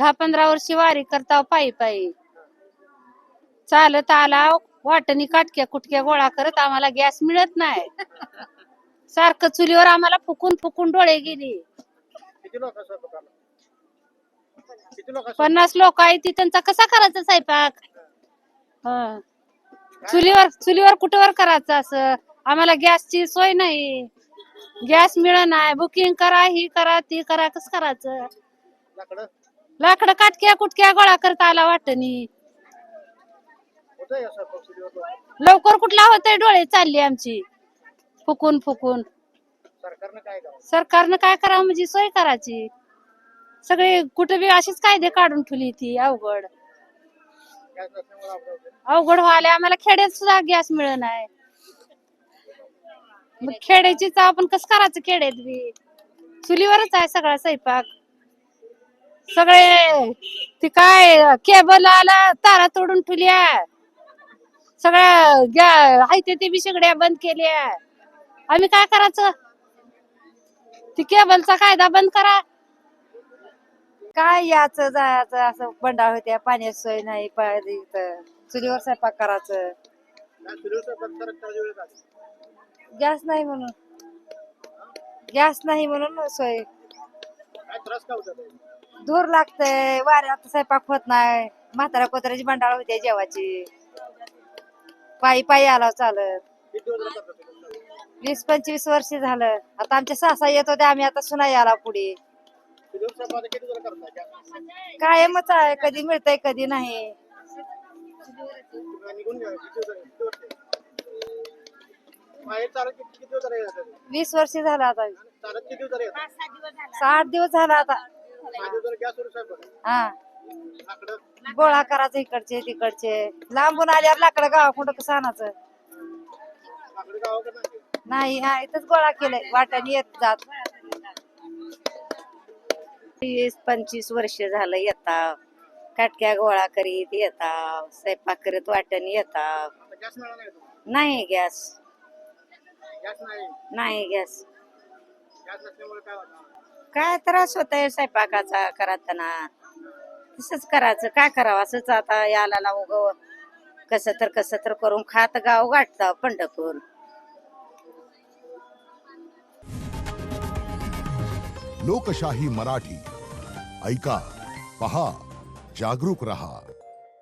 10-15 वर्षी वारी करता पायी पायी चालत आला वाटणी काटक्या कुटक्या गोळा करत आम्हाला गॅस मिळत नाही सारखं चुलीवर आम्हाला फुकून फुकून डोळे गेले. 50 लोक आहे ती त्यांचा कसा करायचा स्वयंपाक. चुलीवर कुठवर करायचं असं आम्हाला गॅसची सोय नाही गॅस मिळत नाही बुकिंग करा ही करा ती करा कसं करायचं. लाकडं काटक्या कुटक्या गोळा करता आला वाटणी लवकर कुठला होतंय डोळे चालली आमची फुकून फुकून. सरकारनं काय करावं म्हणजे सोय करायची. सगळे कुठे बी अशीच कायदे काढून ठेवली ती अवघड व्हायला आम्हाला खेड्यात सुद्धा गॅस मिळत नाही. मग खेड्याचीच आपण कसं करायचं खेड्यात बी चुलीवरच आहे सगळा स्वयंपाक. सगळे ती काय केबल आला तारा तोडून ठेवल्या सगळ्या आहे ते बी सगळ्या बंद केल्या. आम्ही काय करायचं ती केबलचा कायदा बंद करा. काय याचं जायचं असं बंडाळ होत्या पाण्याची सोय नाही चुलीवर स्वयंपाक करायचं गॅस नाही म्हणून सोय दूर लागतंय वाऱ्यात स्वयंपाक होत नाही. म्हातारा कोताऱ्याची बंडाळ होत्या जेवाची पायी पायी आला चालत 20-25 वर्ष झालं. आता आमच्या सासा येत होते आम्ही आता सुनाई आला पुढे कायमच आहे कधी मिळतंय कधी नाही. 20 वर्ष झालं आता 6-8 दिवस झाला आता. हा गोळा करायचं इकडचे तिकडचे लांबून आल्यावर लाकडं गावाकडं कसं आणायचं नाही. हा इथंच गोळा केलंय वाट्याने येत जात. 20-25 वर्ष झालं येता काटक्या गोळा करीत येता स्वयंपाक करत वाटणी येता. नाही गॅस काय त्रास होतय स्वयंपाकाचा करताना तसंच करायचं काय करावं असंच आता याला उग कसं तर करून खात गाव गाठता पंढरपूर. लोकशाही मराठी ऐका पहा जागरूक रहा.